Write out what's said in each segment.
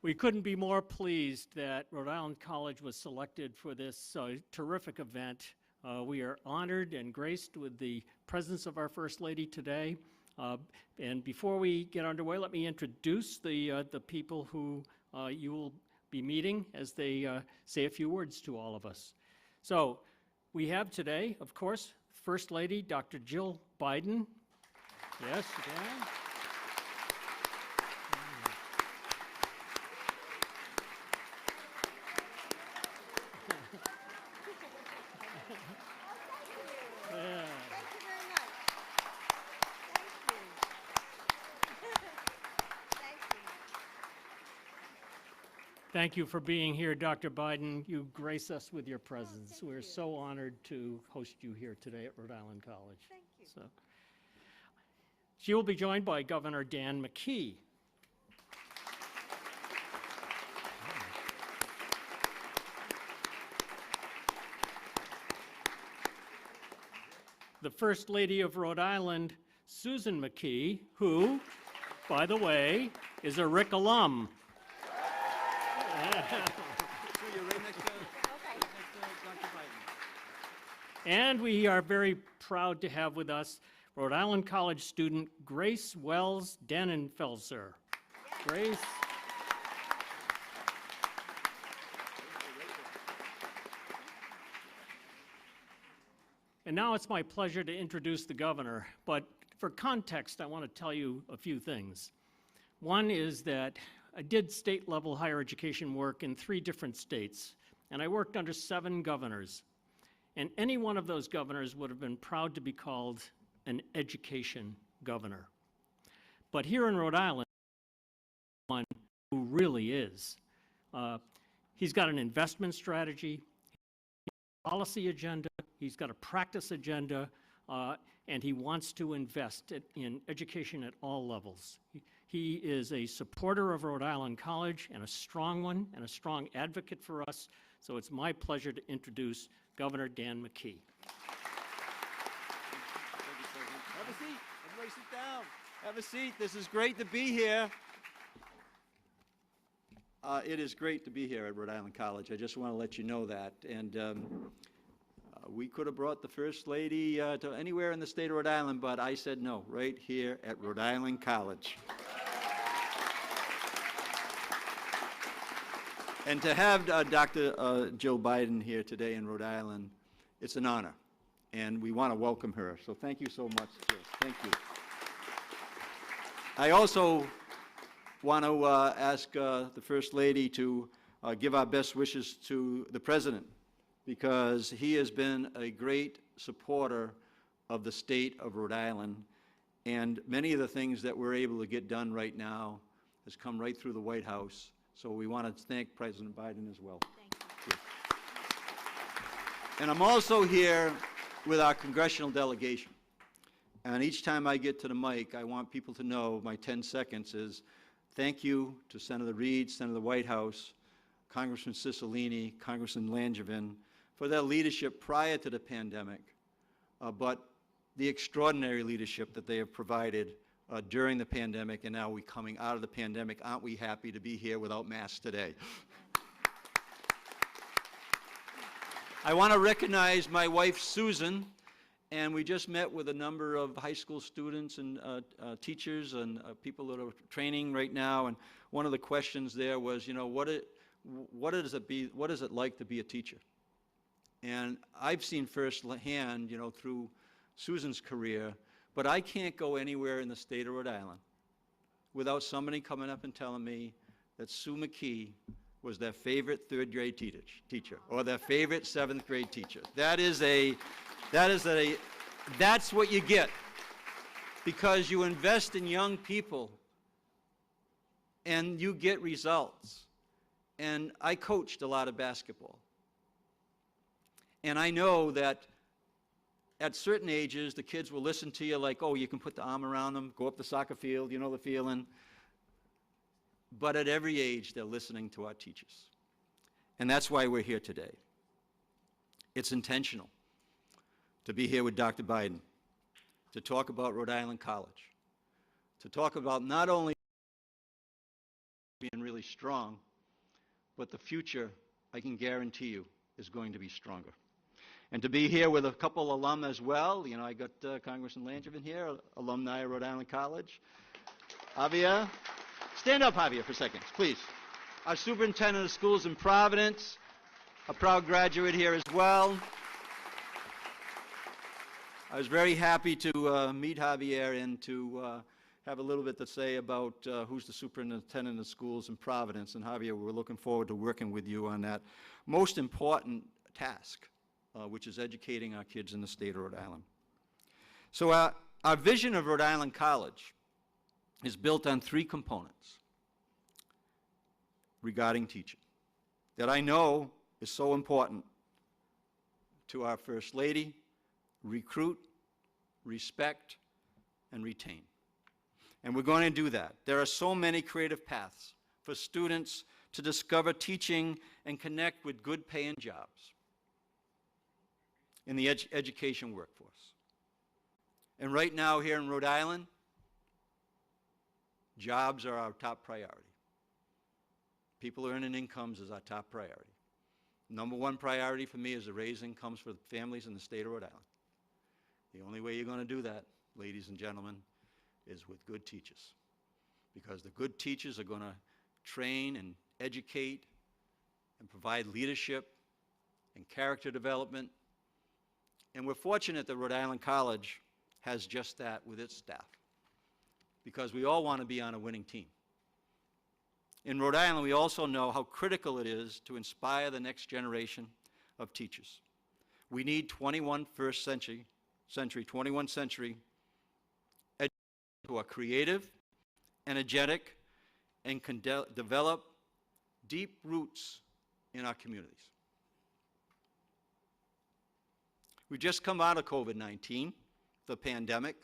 We couldn't be more pleased that Rhode Island College was selected for this terrific event. We are honored and graced with the presence of our First Lady today. And before we get underway, let me introduce the people who you will be meeting as they say a few words to all of us. So we have today, of course, First Lady Dr. Jill Biden. Yes, again. Thank you for being here, Dr. Biden. You grace us with your presence. We're so honored to host you here today at Rhode Island College. Thank you. So, she will be joined by Governor Dan McKee. The First Lady of Rhode Island, Susan McKee, who, by the way, is a RIC alum. And we are very proud to have with us Rhode Island College student Grace Wells-Dannenfelser. Grace. And now it's my pleasure to introduce the governor, but for context, I want to tell you a few things. One is that I did state-level higher education work in 3 different states, and I worked under 7 governors. And any one of those governors would have been proud to be called an education governor. But here in Rhode Island, one who really is. He's got an investment strategy, a policy agenda, he's got a practice agenda, and he wants to invest in education at all levels. He is a supporter of Rhode Island College, and a strong one, and a strong advocate for us. So it's my pleasure to introduce Governor Dan McKee. Thank you, President. Have a seat. Everybody sit down. Have a seat. This is great to be here. It is great to be here at Rhode Island College. I just want to let you know that. And we could have brought the First Lady to anywhere in the state of Rhode Island, but I said no, right here at Rhode Island College. And to have Dr. Jill Biden here today in Rhode Island, it's an honor, and we want to welcome her. So thank you so much, Jill. Thank you. I also want to ask the First Lady to give our best wishes to the President, because he has been a great supporter of the state of Rhode Island, and many of the things that we're able to get done right now has come right through the White House. So we want to thank President Biden as well. Thank you. And I'm also here with our congressional delegation. And each time I get to the mic, I want people to know my 10 seconds is thank you to Senator Reid, Senator White House, Congressman Cicilline, Congressman Langevin, for their leadership prior to the pandemic, but the extraordinary leadership that they have provided during the pandemic, and now we're coming out of the pandemic. Aren't we happy to be here without masks today? I want to recognize my wife, Susan, and we just met with a number of high school students and teachers and people that are training right now, and one of the questions there was, you know, what is it like to be a teacher? And I've seen firsthand, you know, through Susan's career, but I can't go anywhere in the state of Rhode Island without somebody coming up and telling me that Sue McKee was their favorite 3rd grade teacher or their favorite 7th grade teacher. That's what you get, because you invest in young people and you get results. And I coached a lot of basketball. And I know that at certain ages, the kids will listen to you like, oh, you can put the arm around them, go up the soccer field, you know the feeling. But at every age, they're listening to our teachers. And that's why we're here today. It's intentional to be here with Dr. Biden, to talk about Rhode Island College, to talk about not only being really strong, but the future, I can guarantee you, is going to be stronger. And to be here with a couple alum as well, you know, I got Congressman Langevin here, alumni of Rhode Island College. Javier, stand up, Javier, for a second, please. Our superintendent of schools in Providence, a proud graduate here as well. I was very happy to meet Javier and to have a little bit to say about who's the superintendent of schools in Providence. And Javier, we're looking forward to working with you on that most important task, which is educating our kids in the state of Rhode Island. So our vision of Rhode Island College is built on three components regarding teaching that I know is so important to our First Lady: recruit, respect, and retain. And we're going to do that. There are so many creative paths for students to discover teaching and connect with good paying jobs in the education workforce. And right now here in Rhode Island, jobs are our top priority. People earning incomes is our top priority. Number one priority for me is to raise incomes for families in the state of Rhode Island. The only way you're going to do that, ladies and gentlemen, is with good teachers. Because the good teachers are going to train and educate and provide leadership and character development. And we're fortunate that Rhode Island College has just that with its staff, because we all want to be on a winning team. In Rhode Island, we also know how critical it is to inspire the next generation of teachers. We need 21st century educators who are creative, energetic, and can develop deep roots in our communities. We've just come out of COVID-19, the pandemic,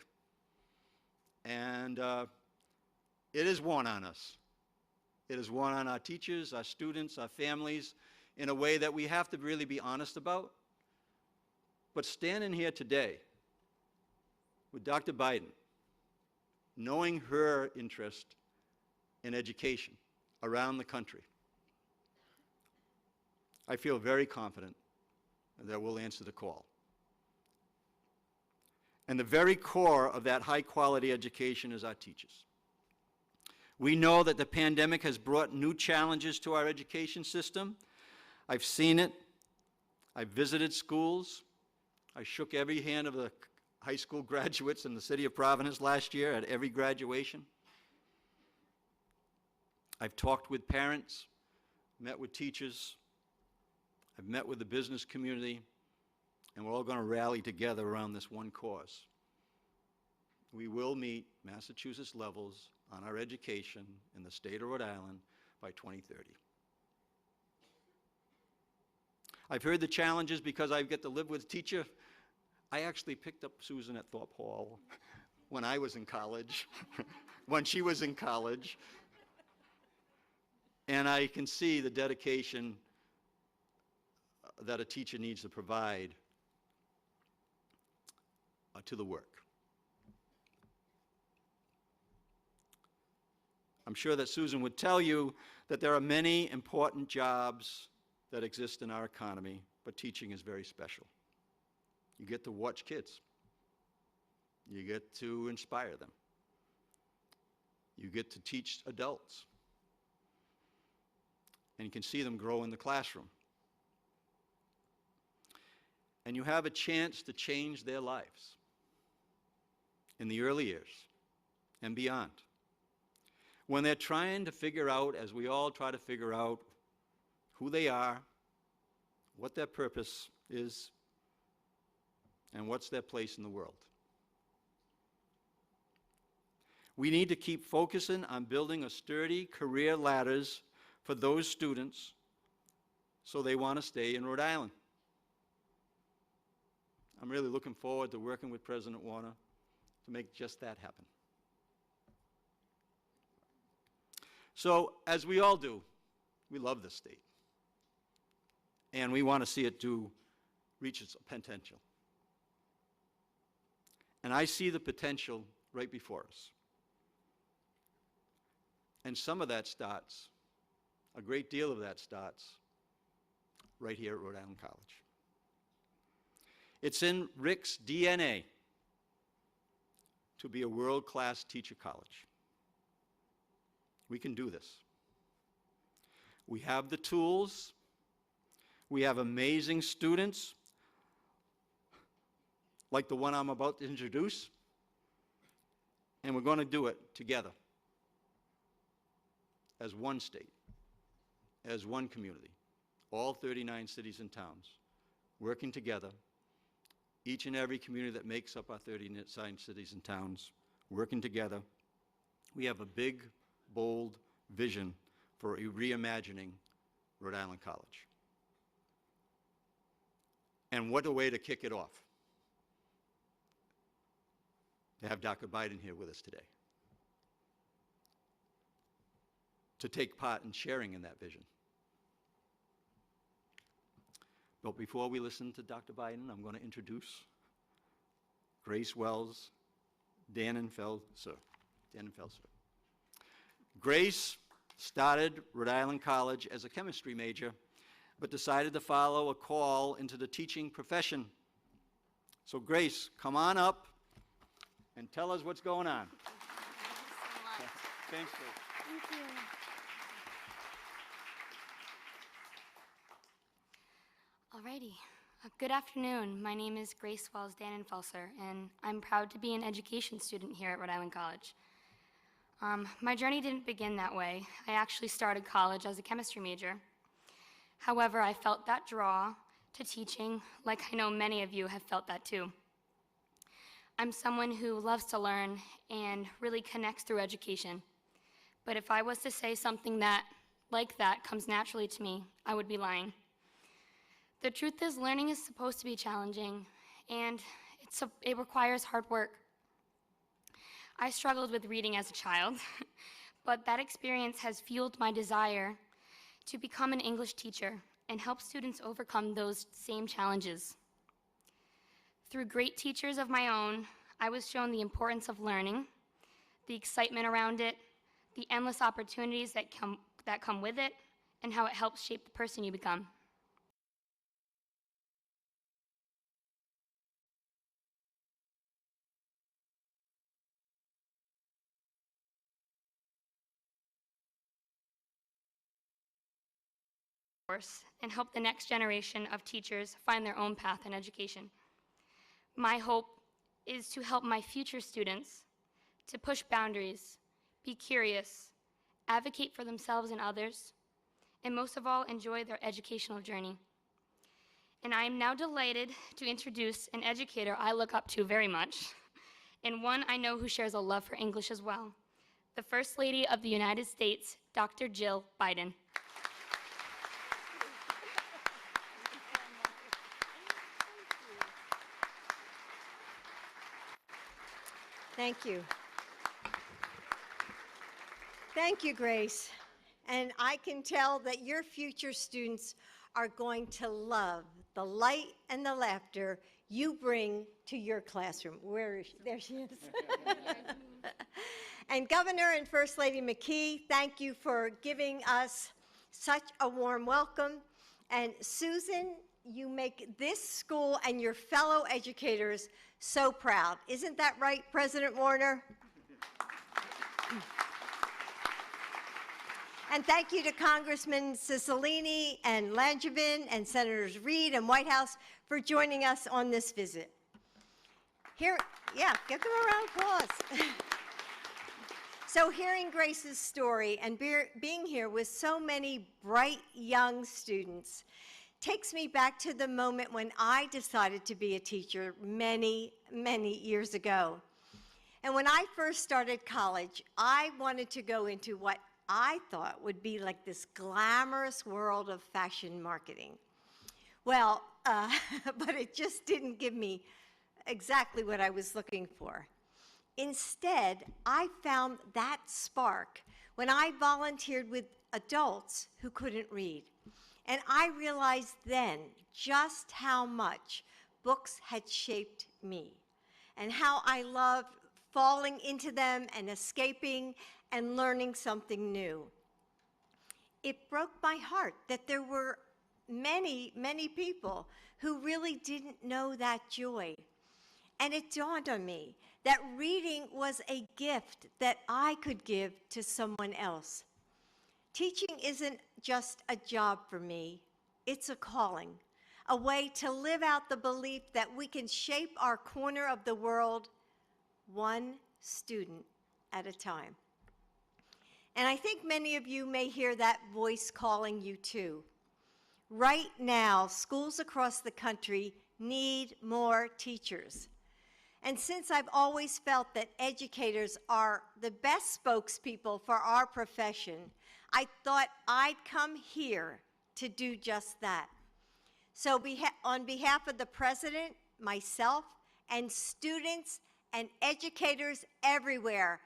and it is worn on us. It is worn on our teachers, our students, our families, in a way that we have to really be honest about. But standing here today with Dr. Biden, knowing her interest in education around the country, I feel very confident that we'll answer the call. And the very core of that high-quality education is our teachers. We know that the pandemic has brought new challenges to our education system. I've seen it. I've visited schools. I shook every hand of the high school graduates in the city of Providence last year at every graduation. I've talked with parents, met with teachers. I've met with the business community, and we're all going to rally together around this one cause. We will meet Massachusetts levels on our education in the state of Rhode Island by 2030. I've heard the challenges because I get to live with a teacher. I actually picked up Susan at Thorpe Hall when I was in college, when she was in college. And I can see the dedication that a teacher needs to provide to the work. I'm sure that Susan would tell you that there are many important jobs that exist in our economy, but teaching is very special. You get to watch kids. You get to inspire them. You get to teach adults. And you can see them grow in the classroom. And you have a chance to change their lives in the early years and beyond. When they're trying to figure out, as we all try to figure out, who they are, what their purpose is, and what's their place in the world. We need to keep focusing on building a sturdy career ladders for those students so they want to stay in Rhode Island. I'm really looking forward to working with President Warner to make just that happen. So, as we all do, we love this state. And we want to see it reach its potential. And I see the potential right before us. And some of that starts great deal of that starts right here at Rhode Island College. It's in RIC's DNA to be a world-class teacher college. We can do this. We have the tools. We have amazing students, like the one I'm about to introduce, and we're going to do it together as one state, as one community, all 39 cities and towns, working together, each and every community that makes up our 39 cities and towns, working together. We have a big, bold vision for reimagining Rhode Island College. And what a way to kick it off, to have Dr. Biden here with us today, to take part in sharing in that vision. But before we listen to Dr. Biden, I'm going to introduce Grace Wells-Dannenfelser. Grace started Rhode Island College as a chemistry major, but decided to follow a call into the teaching profession. So Grace, come on up and tell us what's going on. Thanks, Grace. Thank you. Alrighty. Good afternoon. My name is Grace Wells-Dannenfelser, and I'm proud to be an education student here at Rhode Island College. My journey didn't begin that way. I actually started college as a chemistry major. However, I felt that draw to teaching, like I know many of you have felt that too. I'm someone who loves to learn and really connects through education. But if I was to say something like that comes naturally to me, I would be lying. The truth is, learning is supposed to be challenging, and it requires hard work. I struggled with reading as a child, but that experience has fueled my desire to become an English teacher and help students overcome those same challenges. Through great teachers of my own, I was shown the importance of learning, the excitement around it, the endless opportunities that come with it, and how it helps shape the person you become. And help the next generation of teachers find their own path in education. My hope is to help my future students to push boundaries, be curious, advocate for themselves and others, and most of all, enjoy their educational journey. And I am now delighted to introduce an educator I look up to very much, and one I know who shares a love for English as well, the First Lady of the United States, Dr. Jill Biden. Thank you. Thank you, Grace. And I can tell that your future students are going to love the light and the laughter you bring to your classroom. Where is she? There she is. And Governor and First Lady McKee, thank you for giving us such a warm welcome. And Susan, you make this school and your fellow educators so proud. Isn't that right, President Warner? And thank you to Congressman Cicilline and Langevin and Senators Reid and Whitehouse for joining us on this visit. Here, yeah, give them a round of applause. So hearing Grace's story and being here with so many bright young students takes me back to the moment when I decided to be a teacher many, many years ago. And when I first started college, I wanted to go into what I thought would be like this glamorous world of fashion marketing. Well, but it just didn't give me exactly what I was looking for. Instead, I found that spark when I volunteered with adults who couldn't read. And I realized then just how much books had shaped me and how I loved falling into them and escaping and learning something new. it broke my heart that there were many, many people who really didn't know that joy. And it dawned on me that reading was a gift that I could give to someone else. Teaching isn't just a job for me, it's a calling, a way to live out the belief that we can shape our corner of the world one student at a time. And I think many of you may hear that voice calling you too. Right now, schools across the country need more teachers. And since I've always felt that educators are the best spokespeople for our profession, I thought I'd come here to do just that. So on behalf of the president, myself, and students and educators everywhere,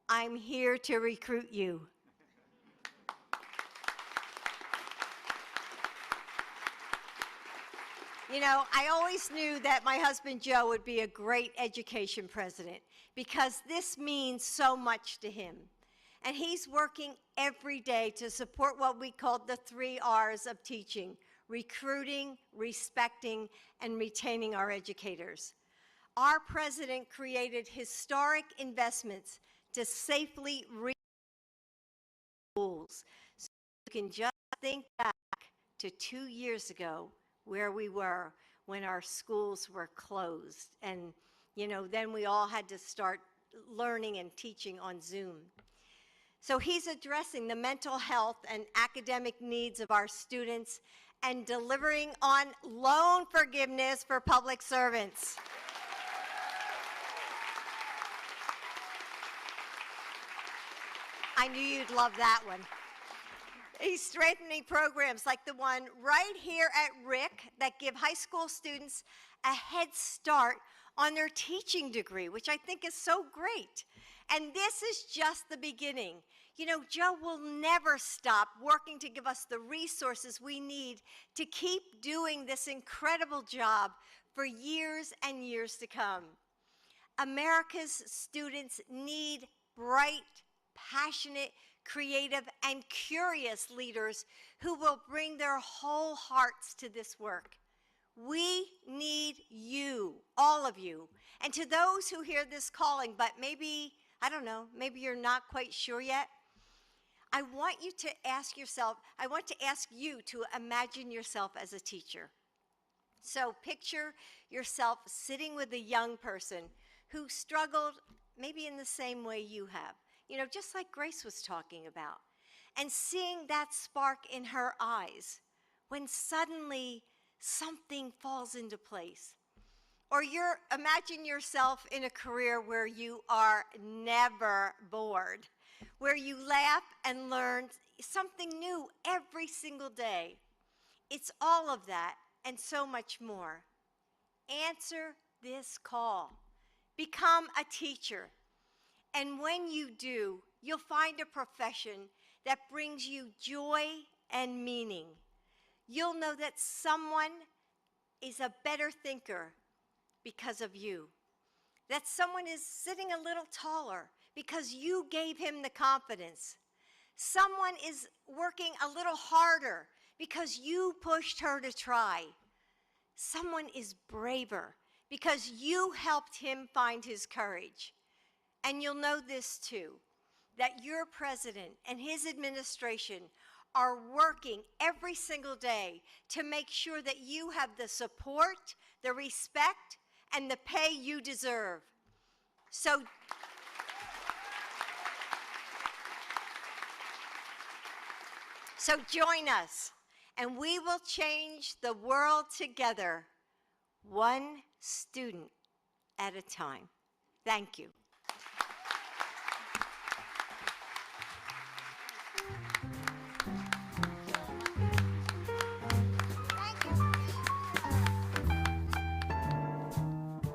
I'm here to recruit you. You know, I always knew that my husband Joe would be a great education president because this means so much to him. And he's working every day to support what we call the 3 R's of teaching: recruiting, respecting, and retaining our educators. Our president created historic investments to safely reach schools. So you can just think back to 2 years ago where we were when our schools were closed. And, you know, then we all had to start learning and teaching on Zoom. So he's addressing the mental health and academic needs of our students and delivering on loan forgiveness for public servants. I knew you'd love that one. He's strengthening programs like the one right here at RIC that give high school students a head start on their teaching degree, which I think is so great. And this is just the beginning. You know, Joe will never stop working to give us the resources we need to keep doing this incredible job for years and years to come. America's students need bright, passionate, creative, and curious leaders who will bring their whole hearts to this work. We need you, all of you. And to those who hear this calling, but maybe, I don't know, maybe you're not quite sure yet, I want you to ask yourself, I want to ask you to imagine yourself as a teacher. So picture yourself sitting with a young person who struggled maybe in the same way you have. You know, just like Grace was talking about, and seeing that spark in her eyes when suddenly something falls into place. Or imagine yourself in a career where you are never bored, where you laugh and learn something new every single day. It's all of that and so much more. Answer this call. Become a teacher. And when you do, you'll find a profession that brings you joy and meaning. You'll know that someone is a better thinker because of you. That someone is sitting a little taller because you gave him the confidence. Someone is working a little harder because you pushed her to try. Someone is braver because you helped him find his courage. And you'll know this too, that your president and his administration are working every single day to make sure that you have the support, the respect, and the pay you deserve. So join us, and we will change the world together, one student at a time. Thank you.